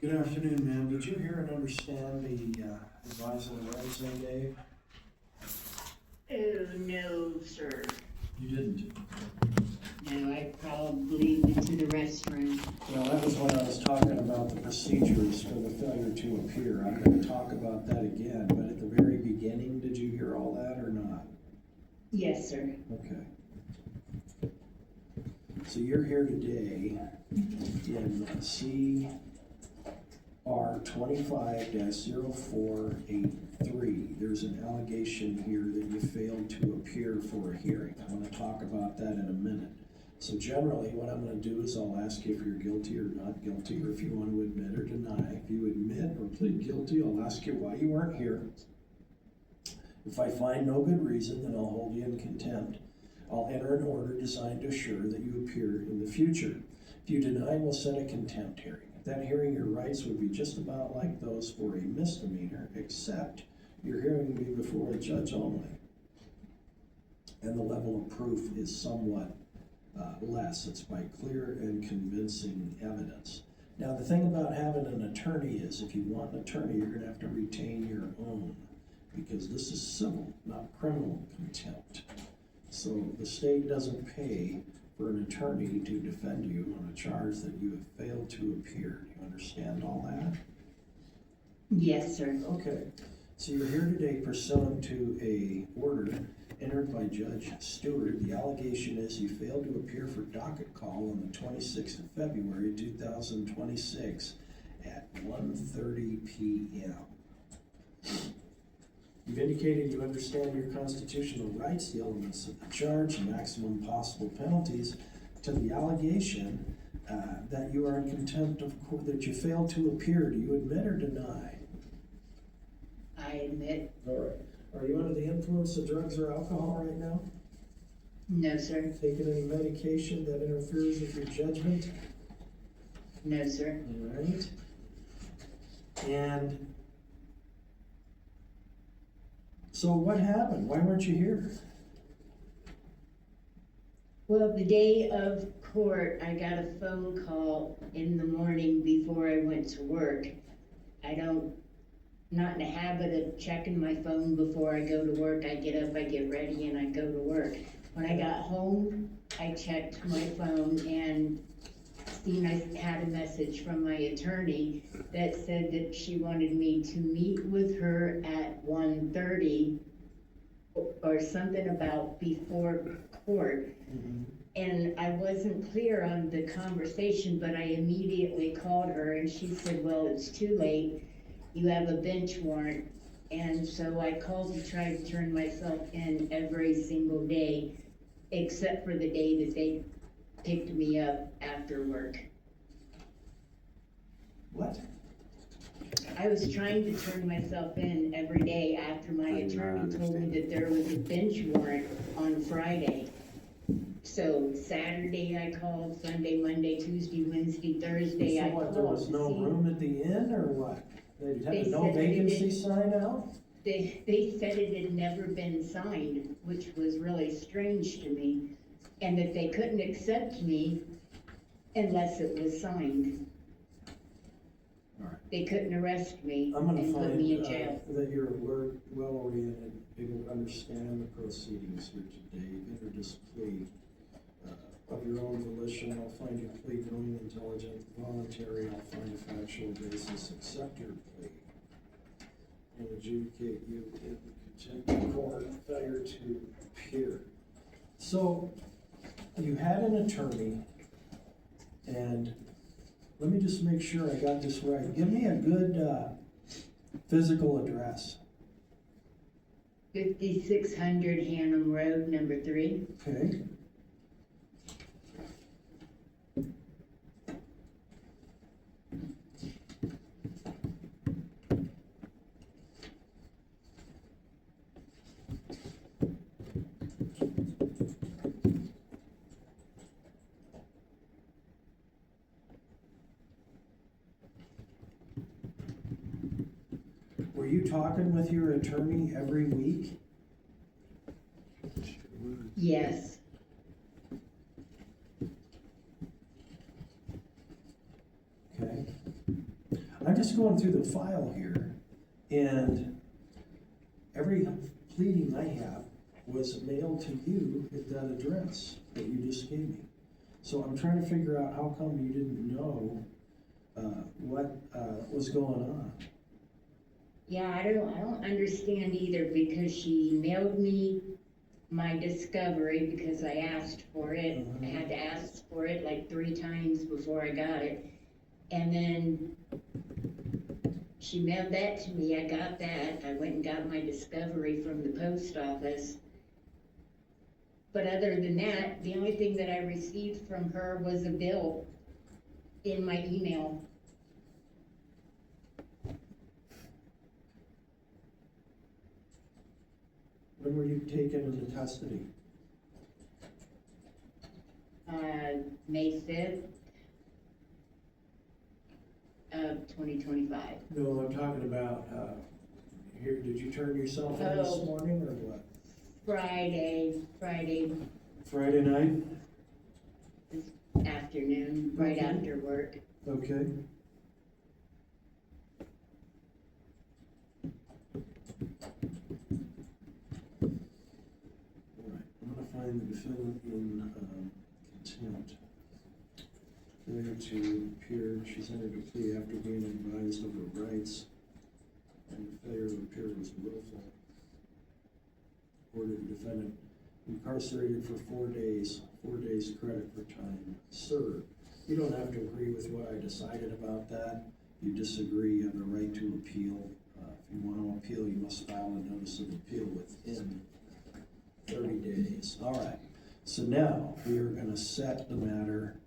Good afternoon, ma'am. Did you hear and understand the advice on Wednesday, Dave? Oh, no, sir. You didn't? No, I probably went to the restroom. Well, that was when I was talking about the procedures for the failure to appear. I'm gonna talk about that again, but at the very beginning, did you hear all that or not? Yes, sir. Okay. So you're here today in CR 25-0483. There's an allegation here that you failed to appear for a hearing. I'm gonna talk about that in a minute. So generally, what I'm gonna do is I'll ask you if you're guilty or not guilty, or if you want to admit or deny. If you admit or plead guilty, I'll ask you why you weren't here. If I find no good reason, then I'll hold you in contempt. I'll enter an order designed to assure that you appear in the future. If you deny, we'll set a contempt hearing. At that hearing, your rights would be just about like those for a misdemeanor, except your hearing will be before a judge only. And the level of proof is somewhat less. It's by clear and convincing evidence. Now, the thing about having an attorney is if you want an attorney, you're gonna have to retain your own, because this is civil, not criminal contempt. So the state doesn't pay for an attorney to defend you on a charge that you have failed to appear. Do you understand all that? Yes, sir. Okay. So you're here today pursuant to a order entered by Judge Stewart. The allegation is you failed to appear for docket call on the 26th of February 2026 at 1:30 p.m. You've indicated you understand your constitutional rights, the elements of the charge, and maximum possible penalties to the allegation that you are in contempt of court, that you failed to appear. Do you admit or deny? I admit. All right. Are you under the influence of drugs or alcohol right now? No, sir. Taking any medication that interferes with your judgment? No, sir. All right. And so what happened? Why weren't you here? Well, the day of court, I got a phone call in the morning before I went to work. Not in the habit of checking my phone before I go to work. I get up, I get ready, and I go to work. When I got home, I checked my phone and seen I had a message from my attorney that said that she wanted me to meet with her at 1:30 or something about before court. Mm-hmm. And I wasn't clear on the conversation, but I immediately called her and she said, well, it's too late. You have a bench warrant. And so I called to try to turn myself in every single day, except for the day that they picked me up after work. What? I was trying to turn myself in every day after my attorney told me that there was a bench warrant on Friday. So Saturday I called, Sunday, Monday, Tuesday, Wednesday, Thursday I called. There was no room at the inn or what? They had no vacancy sign out? They said it had never been signed, which was really strange to me, and that they couldn't accept me unless it was signed. All right. They couldn't arrest me I'm gonna and put find me in jail. that you're alert, well-oriented, able to understand the proceedings here today. You entered this plea of your own volition. I'll find your plea knowing, intelligent, voluntary. I'll find a factual basis, accept your plea, and adjudicate you in contempt of court, failure to appear. So, you had an attorney, and let me just make sure I got this right. Give me a good physical address. 5600 Hannum Road, number 3. Okay. Were you talking with your attorney every week? Yes. Okay. I'm just going through the file here, and every pleading I have was mailed to you at that address that you just gave me. So I'm trying to figure out how come you didn't know what was going on. Yeah, I don't understand either, because she mailed me my discovery because I asked for it. I had to ask for it like 3 times before I got it. And then she mailed that to me, I got that, I went and got my discovery from the post office. But other than that, the only thing that I received from her was a bill in my email. When were you taken into custody? May 5th of 2025. No, I'm talking about, here, did you turn yourself in this morning or what? Friday Friday night? afternoon, right Okay. after work. Okay. Alright, I'm gonna find the defendant in contempt. Failure to appear, she's entered a plea after being advised of her rights, and the failure to appear was willful. Ordered the defendant incarcerated for 4 days, 4 days credit for time served. You don't have to agree with what I decided about that. If you disagree, you have the right to appeal. If you want to appeal, you must file a notice of appeal within 30 days. All right, so now we are going to set the matter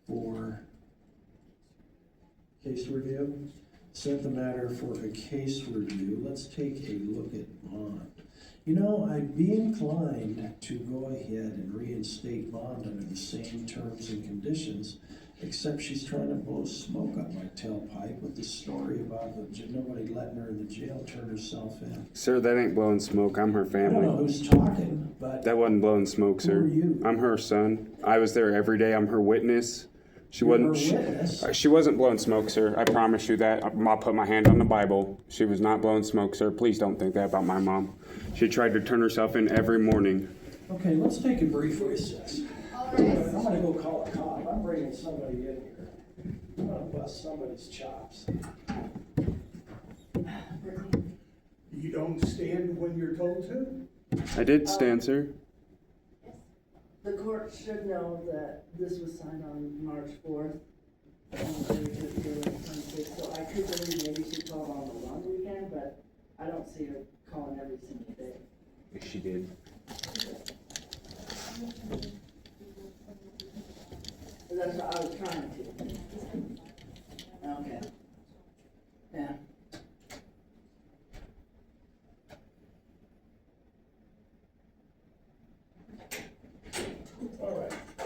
for case review. Set the matter for a case review. Let's take a look at bond. You know, I'd be inclined to go ahead and reinstate bond under the same terms and conditions, except she's trying to blow smoke up my tailpipe with the story about nobody letting her in the jail turn herself in. Sir, that ain't blowing smoke. I'm her I don't know family. who's talking, but That wasn't blowing smoke, who sir. are you? I'm her son. I was there every day. I'm her witness. She You're wasn't. her witness? She wasn't blowing smoke, sir. I promise you that. I'll put my hand on the Bible. She was not blowing smoke, sir. Please don't think that about my mom. She tried to turn herself in every morning. Okay, let's take a brief recess. All I'm gonna go call a cop. I'm bringing somebody in here. I'm gonna bust somebody's chops. You don't stand when you're told to? I did stand, sir. The court should know that this was signed on March 4th. So I could believe maybe she called on the long weekend, but I don't see her calling every single day. She did. That's what I was trying to. Okay. Yeah.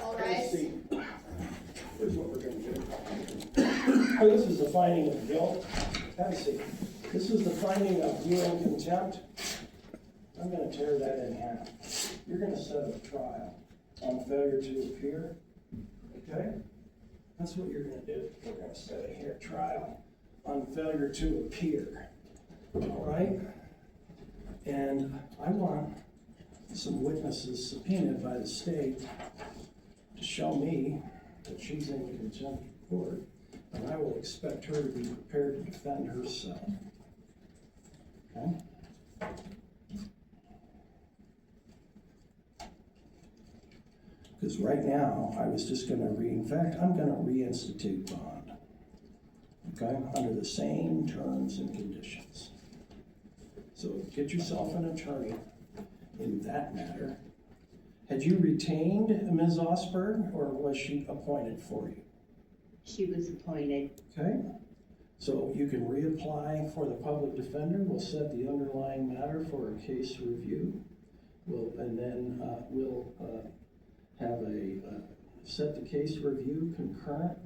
All right. See. Here's what we're gonna do. This is the finding of guilt. Have a seat. This is the finding of you in contempt. I'm gonna tear that in half. You're gonna set a trial on failure to appear. Okay? That's what you're gonna do. We're gonna set a here trial on failure to appear. All right? And I want some witnesses subpoenaed by the state to show me that she's in contempt of court, and I will expect her to be prepared to defend herself. Okay? Because right now, I was just gonna in fact, I'm gonna reinstitute bond. Okay, under the same terms and conditions. So get yourself an attorney in that matter. Had you retained Ms. Osberg, or was she appointed for you? She was appointed. Okay, so you can reapply for the public defender. We'll set the underlying matter for a case review. We'll have set the case review concurrent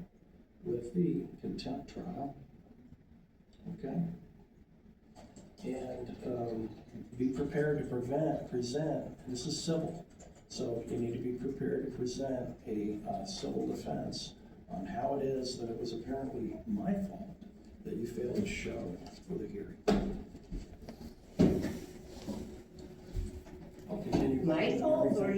with the contempt trial. Okay? And be prepared to present, this is civil, so you need to be prepared to present a civil defense on how it is that it was apparently my fault that you failed to show for the hearing. I'll continue. My fault, or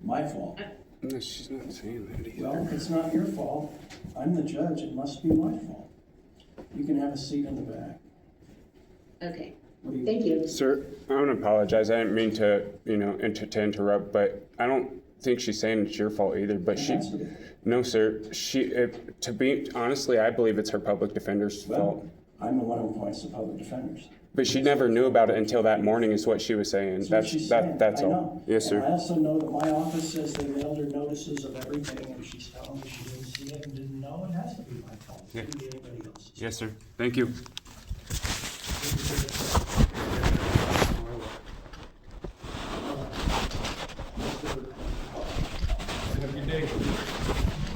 My fault. No, she's not saying that either. Well, it's not your fault. I'm the judge, it must be my fault. You can have a seat in the back. okay, What do you? thank you. Sir, I want to apologize. I didn't mean to, to interrupt, but I don't think she's saying it's your fault either. But It she, has to be. no, sir. To be honestly, I believe it's her public defender's fault. Well, I'm the one who appoints the public defenders. But she never knew about it until that morning, is what she was saying. That's what she's saying. That's I all. know. Yes, And I sir. also know that my office says they mailed her notices of everything, and she's telling me she didn't see it and didn't know. It has to be my fault. It couldn't be anybody else's. Yes, sir. Thank you. Have a good day.